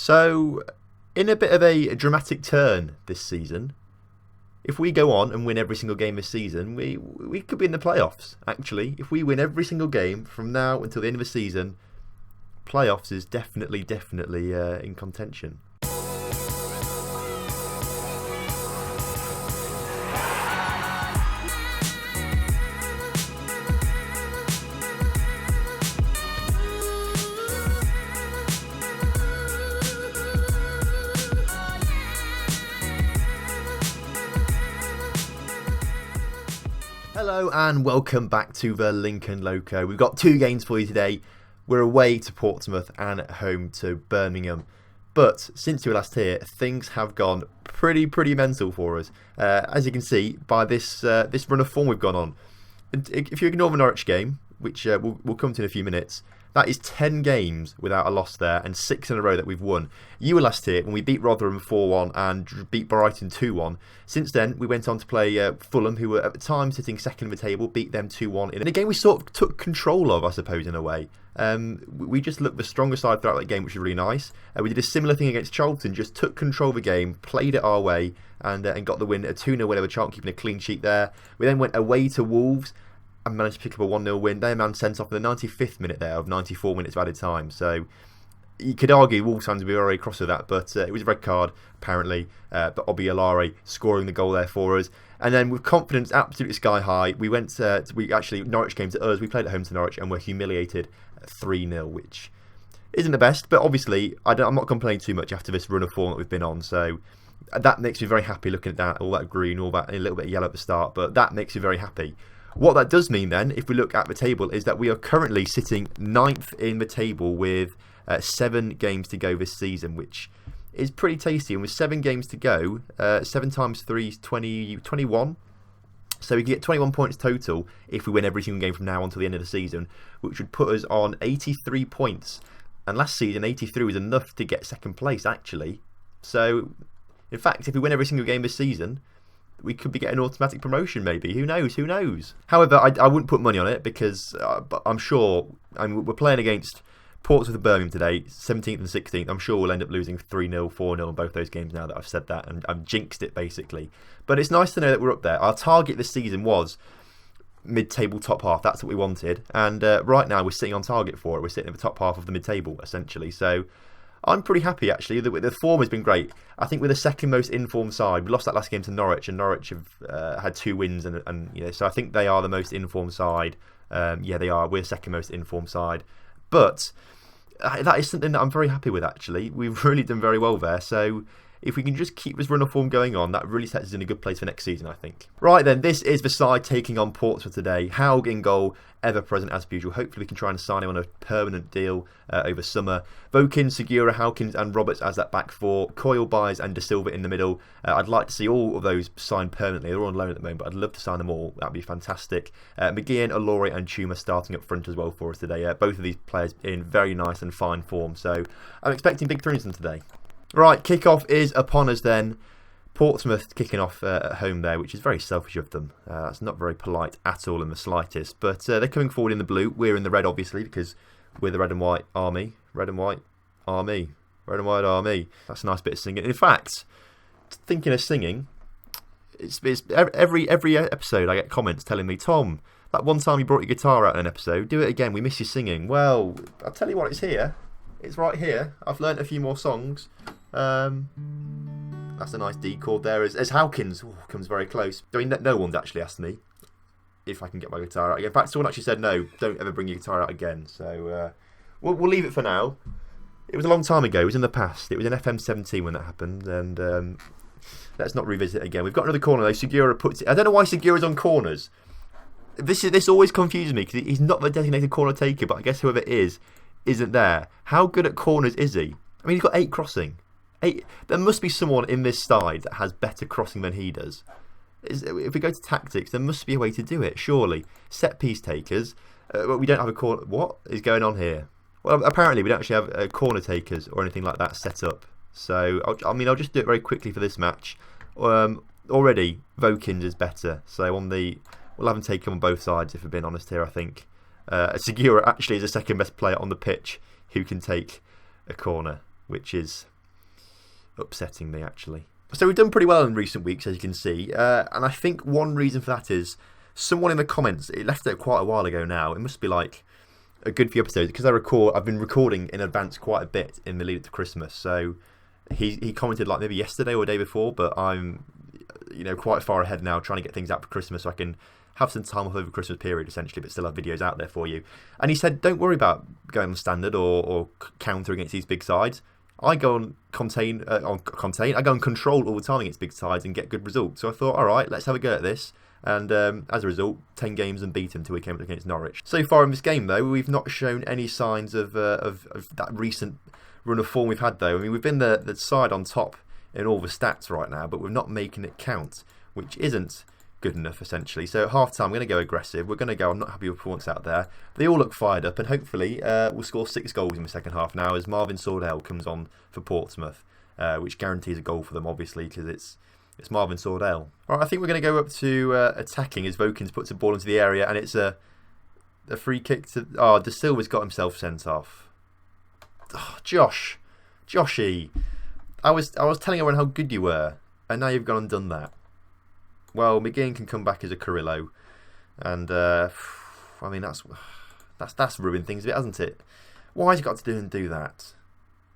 So, in a bit of a dramatic turn this season, if we go on and win every single game this season, we could be in the playoffs, actually. If we win every single game from now until the end of the season, playoffs is definitely in contention. Hello and welcome back to the Lincoln Loco. We've got two games for you today. We're away to Portsmouth and at home to Birmingham. But since we were last here, things have gone pretty mental for us. As you can see by this run of form we've gone on. And if you ignore the Norwich game, which we'll come to in a few minutes, that is 10 games without a loss there and 6 in a row that we've won. You were last here when we beat Rotherham 4-1 and beat Brighton 2-1. Since then, we went on to play Fulham, who were at the time sitting second in the table, beat them 2-1 in a game we sort of took control of, I suppose, in a way. We just looked the stronger side throughout that game, which was really nice. We did a similar thing against Charlton, just took control of the game, played it our way, and got the win, a 2-0 win over Charlton, keeping a clean sheet there. We then went away to Wolves and managed to pick up a 1-0 win. Their man sent off in the 95th minute there of 94 minutes of added time. So you could argue Wolves fans would be very cross with that, but it was a red card, apparently. But Obi Alare scoring the goal there for us. And then with confidence absolutely sky high, we went Norwich came to us. We played at home to Norwich and were humiliated 3-0, which isn't the best. But obviously, I'm not complaining too much after this run of form that we've been on. So that makes me very happy looking at that, all that green, all that, a little bit of yellow at the start. But that makes me very happy. What that does mean then, if we look at the table, is that we are currently sitting 9th in the table with 7 games to go this season, which is pretty tasty. And with 7 games to go, 7 times 3 is 21. So we can get 21 points total if we win every single game from now on to the end of the season, which would put us on 83 points. And last season, 83 was enough to get second place, actually. So, in fact, if we win every single game this season, we could be getting automatic promotion, maybe. Who knows? However, I wouldn't put money on it because I'm sure we're playing against Portsmouth and Birmingham today, 17th and 16th. I'm sure we'll end up losing 3-0, 4-0 in both those games now that I've said that, and I've jinxed it, basically. But it's nice to know that we're up there. Our target this season was mid-table top half. That's what we wanted. And right now, we're sitting on target for it. We're sitting at the top half of the mid-table, essentially. So I'm pretty happy, actually. The form has been great. I think we're the second most informed side. We lost that last game to Norwich, and Norwich have had 2 wins, and so I think they are the most informed side. Yeah, they are. We're the second most informed side. But that is something that I'm very happy with, actually. We've really done very well there. So if we can just keep this run of form going on, that really sets us in a good place for next season, I think. Right then, this is the side taking on Portsmouth today. Haug in goal, ever present as usual. Hopefully we can try and sign him on a permanent deal over summer. Vokin, Segura, Hawkins and Roberts as that back four. Coyle, Byers and De Silva in the middle. I'd like to see all of those signed permanently. They're all on loan at the moment, but I'd love to sign them all. That'd be fantastic. McGeehan, Alore and Chuma starting up front as well for us today. Both of these players in very nice and fine form. So I'm expecting big things from today. Right, kick-off is upon us then. Portsmouth kicking off at home there, which is very selfish of them. That's not very polite at all in the slightest. But they're coming forward in the blue. We're in the red, obviously, because we're the red and white army. Red and white army. Red and white army. That's a nice bit of singing. In fact, thinking of singing, it's every episode I get comments telling me, Tom, that one time you brought your guitar out in an episode, do it again. We miss you singing. Well, I'll tell you what, it's here. It's right here. I've learnt a few more songs. That's a nice D chord there. As Hawkins comes very close. I mean, no one's actually asked me if I can get my guitar out again. In fact, someone actually said no, don't ever bring your guitar out again. So we'll leave it for now. It was a long time ago. It was in the past. It was in FM17 when that happened. And let's not revisit it again. We've got another corner though. Segura puts it. I don't know why Segura's on corners. This always confuses me because he's not the designated corner taker, but I guess whoever it is isn't there. How good at corners is he? I mean, he's got 8 crossing. There must be someone in this side that has better crossing than he does. If we go to tactics, there must be a way to do it, surely. Set piece takers. We don't have a corner. What is going on here? Well, apparently we don't actually have corner takers or anything like that set up. So, I'll just do it very quickly for this match. Already, Vokins is better. So we'll have him take him on both sides, if we're being honest here, I think. Segura actually is the second best player on the pitch who can take a corner, which is upsetting me, actually. So we've done pretty well in recent weeks, as you can see. And I think one reason for that is someone in the comments, it left it quite a while ago now. It must be like a good few episodes because I've been recording in advance quite a bit in the lead up to Christmas. So he commented like maybe yesterday or the day before, but I'm quite far ahead now trying to get things out for Christmas so I can have some time off over Christmas period essentially, but still have videos out there for you. And he said, don't worry about going on standard or counter against these big sides. I go on contain. I go on control all the time against big sides and get good results. So I thought, all right, let's have a go at this. And as a result, 10 games unbeaten until we came up against Norwich. So far in this game, though, we've not shown any signs of that recent run of form we've had, though. I mean, we've been the side on top in all the stats right now, but we're not making it count, which isn't good enough, essentially. So at half-time, we're going to go aggressive. We're going to go, I'm not happy with performance out there. They all look fired up, and hopefully we'll score 6 goals in the second half now as Marvin Sordell comes on for Portsmouth, which guarantees a goal for them, obviously, because it's Marvin Sordell. All right, I think we're going to go up to attacking as Vokins puts a ball into the area, and it's a free kick to... Oh, De Silva's got himself sent off. Oh, Joshy. I was telling everyone how good you were, and now you've gone and done that. Well, McGinn can come back as a Carrillo, and I mean that's ruined things a bit, hasn't it? Why has he got to do that?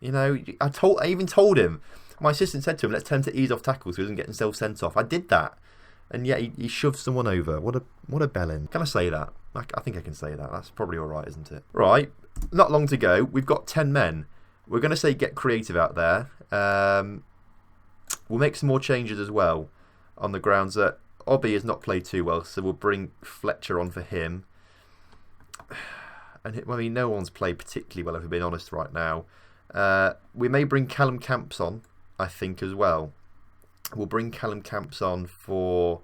I even told him. My assistant said to him, "Let's tell him to ease off tackles so he doesn't get himself sent off." I did that, and yet he shoved someone over. What a bellend! Can I say that? I think I can say that. That's probably all right, isn't it? Right, not long to go. We've got 10 men. We're going to say get creative out there. We'll make some more changes as well, on the grounds that Obi has not played too well, so we'll bring Fletcher on for him. And I mean, no one's played particularly well, if we're being honest right now. We may bring Callum Camps on, I think, as well. We'll bring Callum Camps on for...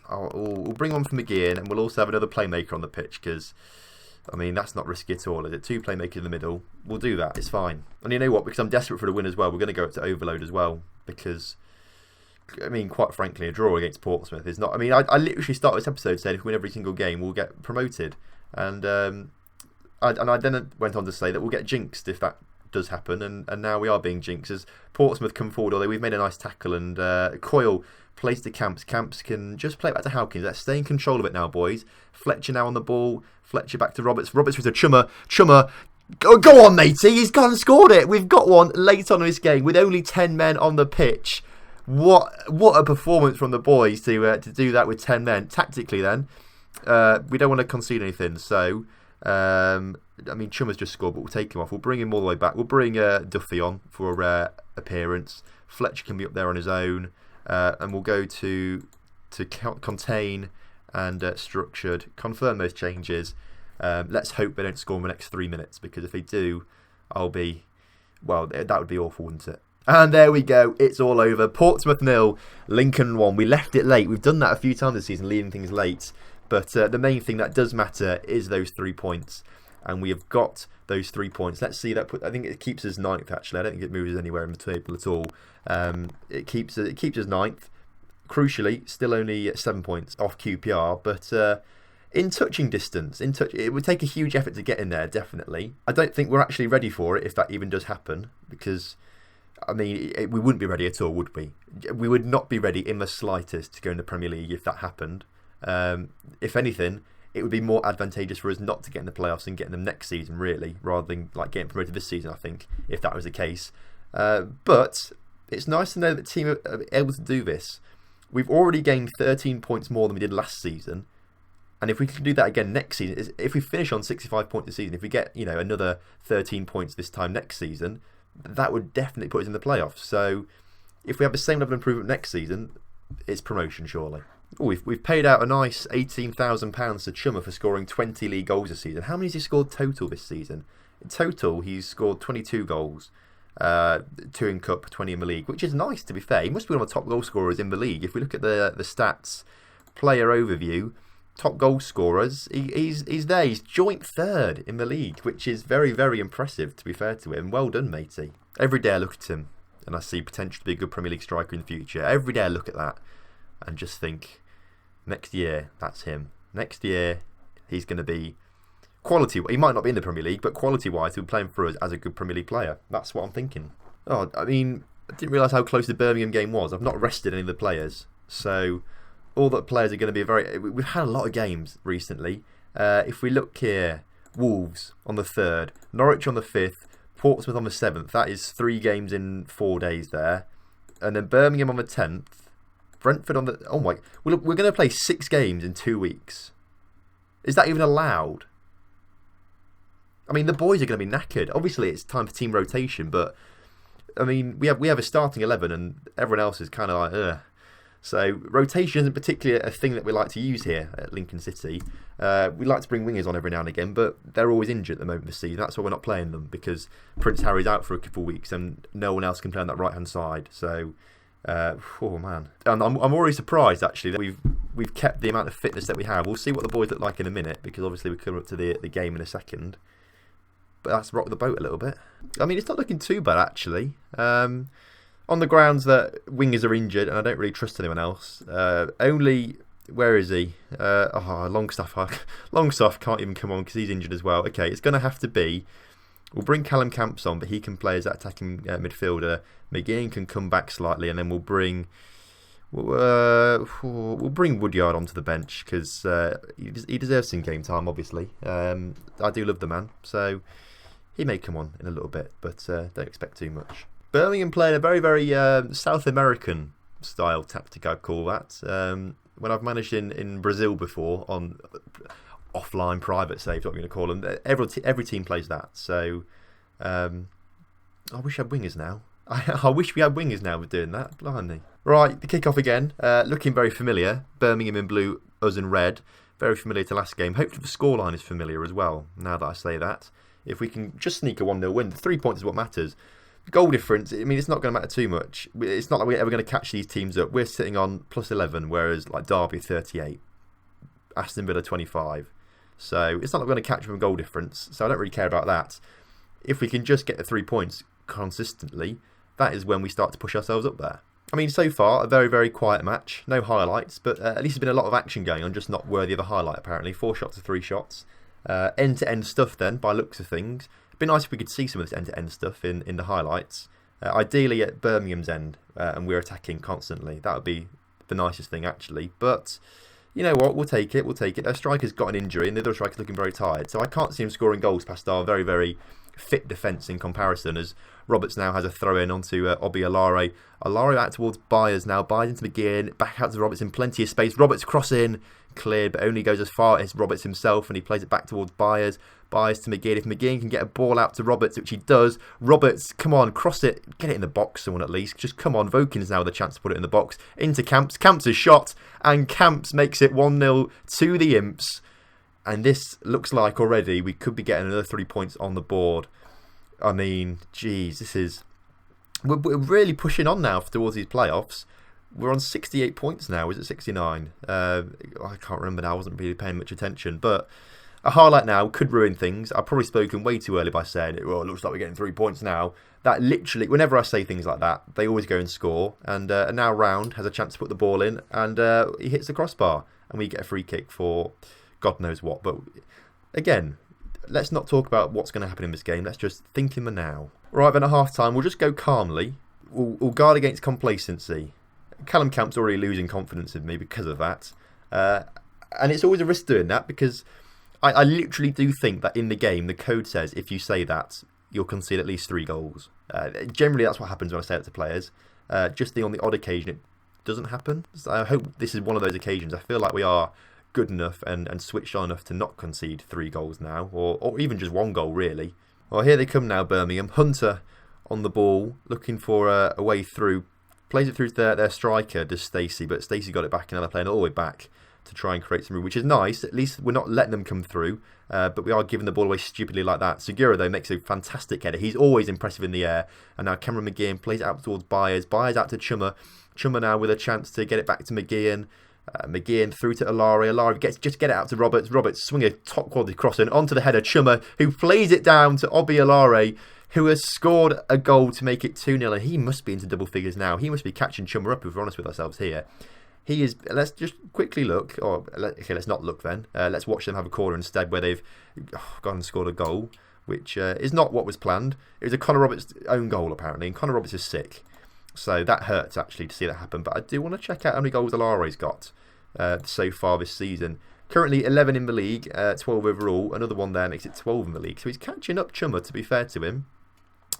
we'll bring one for McGeehan, and we'll also have another playmaker on the pitch, because, I mean, that's not risky at all, is it? 2 playmakers in the middle. We'll do that, it's fine. And you know what? Because I'm desperate for the win as well, we're going to go up to overload as well, because... I mean, quite frankly, a draw against Portsmouth is not... I mean, I literally started this episode saying if we win every single game, we'll get promoted. And I then went on to say that we'll get jinxed if that does happen. And now we are being jinxed as Portsmouth come forward, although we've made a nice tackle. And Coyle plays to Camps. Camps can just play it back to Howkins. Let's stay in control of it now, boys. Fletcher now on the ball. Fletcher back to Roberts. Roberts with a Chummer. Go on, matey. He's gone and scored it. We've got one late on in this game with only 10 men on the pitch. What a performance from the boys to do that with 10 men. Tactically then, we don't want to concede anything. So, I mean, Chummer's just scored, but we'll take him off. We'll bring him all the way back. We'll bring Duffy on for a rare appearance. Fletcher can be up there on his own. And we'll go to contain and structured. Confirm those changes. Let's hope they don't score in the next 3 minutes, because if they do, well, that would be awful, wouldn't it? And there we go, it's all over. Portsmouth 0, Lincoln 1. We left it late. We've done that a few times this season, leaving things late. But the main thing that does matter is those 3 points. And we have got those 3 points. Let's see that. I think it keeps us 9th, actually. I don't think it moves us anywhere in the table at all. It keeps us 9th. Crucially, still only 7 points off QPR. But in touching distance, it would take a huge effort to get in there, definitely. I don't think we're actually ready for it, if that even does happen. Because... I mean, we wouldn't be ready at all, would we? We would not be ready in the slightest to go in the Premier League if that happened. If anything, it would be more advantageous for us not to get in the playoffs and get in them next season, really, rather than like getting promoted this season, I think, if that was the case. But it's nice to know that the team are able to do this. We've already gained 13 points more than we did last season. And if we can do that again next season, if we finish on 65 points this season, if we get another 13 points this time next season, that would definitely put us in the playoffs. So if we have the same level of improvement next season, it's promotion, surely. We've paid out a nice £18,000 to Chummer for scoring 20 league goals this season. How many has he scored total this season? In total, he's scored 22 goals, 2 in Cup, 20 in the league, which is nice, to be fair. He must be one of the top goal scorers in the league. If we look at the stats, player overview, top goal scorers, he's there. He's joint 3rd in the league, which is very, very impressive, to be fair to him. Well done, matey. Every day I look at him and I see potential to be a good Premier League striker in the future. Every day I look at that and just think, next year, that's him. Next year, he's going to be quality. He might not be in the Premier League, but quality-wise, he'll be playing for us as a good Premier League player. That's what I'm thinking. Oh, I mean, I didn't realise how close the Birmingham game was. I've not rested any of the players. So all the players are going to be very... We've had a lot of games recently. If we look here, Wolves on the 3rd, Norwich on the 5th, Portsmouth on the 7th. That is 3 games in 4 days there. And then Birmingham on the 10th. Brentford on the... Oh my... We're going to play 6 games in 2 weeks. Is that even allowed? I mean, the boys are going to be knackered. Obviously, it's time for team rotation, but... I mean, we have a starting 11 and everyone else is kind of like, ugh. So rotation isn't particularly a thing that we like to use here at Lincoln City. We like to bring wingers on every now and again, but they're always injured at the moment this season. That's why we're not playing them, because Prince Harry's out for a couple of weeks and no one else can play on that right-hand side. So, oh man. And I'm already surprised, actually, that we've kept the amount of fitness that we have. We'll see what the boys look like in a minute, because obviously we're coming up to the game in a second. But that's rocked the boat a little bit. I mean, it's not looking too bad, actually. On the grounds that wingers are injured, and I don't really trust anyone else. Only, where is he? Longstaff can't even come on because he's injured as well. Okay, it's going to have to be... We'll bring Callum Camps on, but he can play as that attacking midfielder. McGinn can come back slightly, and then we'll bring Woodyard onto the bench because he deserves some game time, obviously. I do love the man, so he may come on in a little bit, but don't expect too much. Birmingham playing a very, very South American style tactic, I'd call that. When I've managed in Brazil before on offline private saves, what I'm going to call them, every team plays that. So I wish I had wingers now. I wish we had wingers now with doing that. Blimey. Right, the kick-off again. Looking very familiar. Birmingham in blue, us in red. Very familiar to last game. Hopefully the scoreline is familiar as well, now that I say that. If we can just sneak a 1-0 win, the 3 points is what matters. Goal difference, I mean, it's not going to matter too much. It's not like we're ever going to catch these teams up. We're sitting on plus 11, whereas like Derby 38, Aston Villa 25. So it's not like we're going to catch them goal difference. So I don't really care about that. If we can just get the 3 points consistently, that is when we start to push ourselves up there. I mean, so far, a very, very quiet match. No highlights, but at least there's been a lot of action going on, just not worthy of a highlight, apparently. 4 shots to 3 shots. End-to-end stuff then, by looks of things. It'd be nice if we could see some of this end-to-end stuff in the highlights. Ideally at Birmingham's end, and we're attacking constantly. That would be the nicest thing, actually. But, you know what, we'll take it, Their striker's got an injury, and the other striker's looking very tired. So I can't see him scoring goals past our very, very fit defence in comparison, as Roberts now has a throw-in onto Obi Alare. Alare out towards Byers now. Byers into McGinn, back out to Roberts in plenty of space. Roberts cross in, cleared, but only goes as far as Roberts himself, and he plays it back towards Byers. Byers to McGinn. If McGinn can get a ball out to Roberts, which he does, Roberts, come on, cross it, get it in the box, someone at least. Just come on, Vokin's now with a chance to put it in the box. Into Camps. Camps' is shot, and Camps makes it 1-0 to the Imps. And this looks like already we could be getting another 3 points on the board. I mean, geez, this is... We're really pushing on now towards these playoffs. We're on 68 points now. Is it 69? I can't remember now. I wasn't really paying much attention. But a highlight now could ruin things. I've probably spoken way too early by saying, well, it looks like we're getting 3 points now. That literally, whenever I say things like that, they always go and score. And now Round has a chance to put the ball in. And he hits the crossbar. And we get a free kick for God knows what. But again... Let's not talk about what's going to happen in this game. Let's just think in the now. Right, then at half-time, we'll just go calmly. We'll guard against complacency. Callum Camp's already losing confidence in me because of that. And it's always a risk doing that because I literally do think that in the game, the code says if you say that, you'll concede at least 3 goals. Generally, that's what happens when I say it to players. Just on the odd occasion, it doesn't happen. So I hope this is one of those occasions. I feel like we are good enough and switched on enough to not concede 3 goals now, or even just 1 goal really. Well, here they come now, Birmingham. Hunter on the ball, looking for a way through. Plays it through to their striker, does Stacey, but Stacey got it back, and now they're playing all the way back to try and create some room, which is nice. At least we're not letting them come through, but we are giving the ball away stupidly like that. Segura, though, makes a fantastic header. He's always impressive in the air. And now Cameron McGinn plays it out towards Byers. Byers out to Chummer. Chummer now with a chance to get it back to McGinn. McGinn through to Alare. Alare just get it out to Roberts. Roberts swing a top quality cross in onto the header. Chummer, who plays it down to Obi Alare, who has scored a goal to make it 2-0. And he must be into double figures now. He must be catching Chummer up, if we're honest with ourselves here. He is. Let's just quickly look. Okay, let's not look then. Let's watch them have a corner instead where they've gone and scored a goal. which is not what was planned. It was a Connor Roberts own goal, apparently, and Connor Roberts is sick. So that hurts, actually, to see that happen. But I do want to check out how many goals Alare's got so far this season. Currently 11 in the league, 12 overall. Another one there makes it 12 in the league. So he's catching up Chummer, to be fair to him.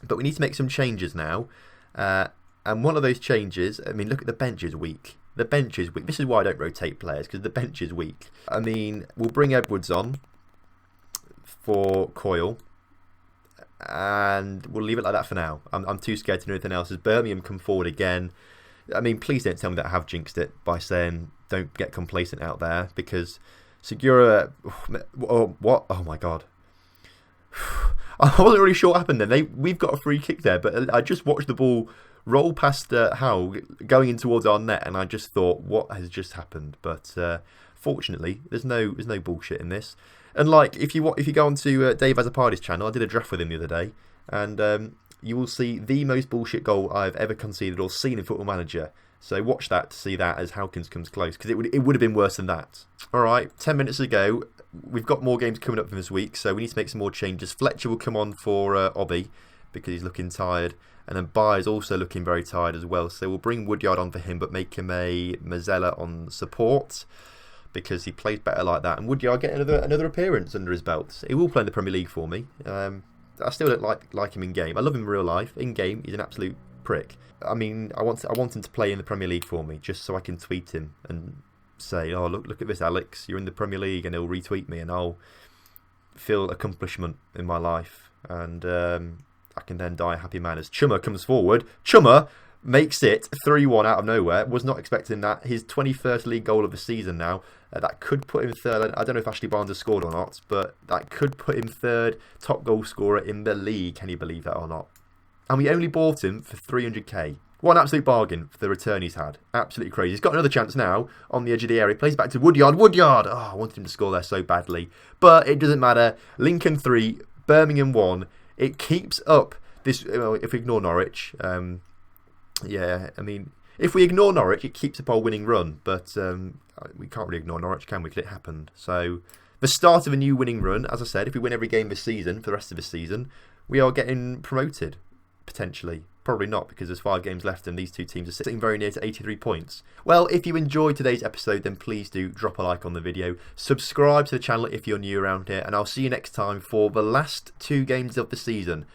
But we need to make some changes now. And one of those changes, I mean, look at the bench is weak. The bench is weak. This is why I don't rotate players, because the bench is weak. I mean, we'll bring Edwards on for Coyle. And we'll leave it like that for now. I'm too scared to do anything else. As Birmingham come forward again, I mean, please don't tell me that I have jinxed it by saying don't get complacent out there, because Segura, what? Oh my god. I wasn't really sure what happened then. We've got a free kick there, but I just watched the ball roll past Howe going in towards our net, and I just thought, what has just happened? But fortunately, there's no bullshit in this. And like, if you go onto Dave Azzopardi's channel, I did a draft with him the other day, and you will see the most bullshit goal I've ever conceded or seen in Football Manager. So watch that to see that as Howkins comes close, because it would have been worse than that. All right, 10 minutes ago. We've got more games coming up for this week, so we need to make some more changes. Fletcher will come on for Obby because he's looking tired, and then Byers also looking very tired as well. So we'll bring Woodyard on for him, but make him a Mazzella on support, because he plays better like that. And Woodyard get another appearance under his belt. He will play in the Premier League for me. I still don't like him in game. I love him in real life. In game, he's an absolute prick. I mean, I want him to play in the Premier League for me, just so I can tweet him and say, oh, look at this, Alex, you're in the Premier League, and he'll retweet me, and I'll feel accomplishment in my life, and I can then die a happy man. As Chummer comes forward, Chummer makes it 3-1 out of nowhere. Was not expecting that. His 21st league goal of the season now. That could put him third. I don't know if Ashley Barnes has scored or not, but that could put him third top goal scorer in the league. Can you believe that or not? And we only bought him for 300k. What an absolute bargain for the return he's had. Absolutely crazy. He's got another chance now on the edge of the area. He plays back to Woodyard. Woodyard! Oh, I wanted him to score there so badly. But it doesn't matter. Lincoln 3, Birmingham 1. It keeps up this, well, if we ignore Norwich. Yeah, I mean, if we ignore Norwich, it keeps up our winning run. But we can't really ignore Norwich, can we? Because it happened. So the start of a new winning run. As I said, if we win every game this season, for the rest of the season, we are getting promoted. Potentially. Probably not, because there's 5 games left and these two teams are sitting very near to 83 points. Well, if you enjoyed today's episode, then please do drop a like on the video. Subscribe to the channel if you're new around here, and I'll see you next time for the last 2 games of the season,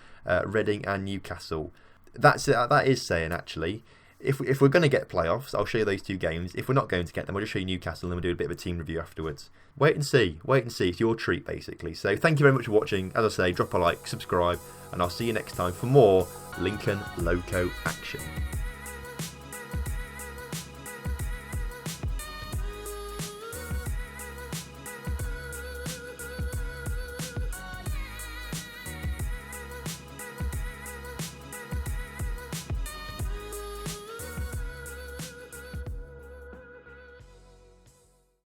Reading and Newcastle. That is saying, actually, if we're going to get playoffs, I'll show you those 2 games. If we're not going to get them, I'll just show you Newcastle, and then we'll do a bit of a team review afterwards. Wait and see. It's your treat, basically. So thank you very much for watching. As I say, drop a like, subscribe, and I'll see you next time for more Lincoln Loco action.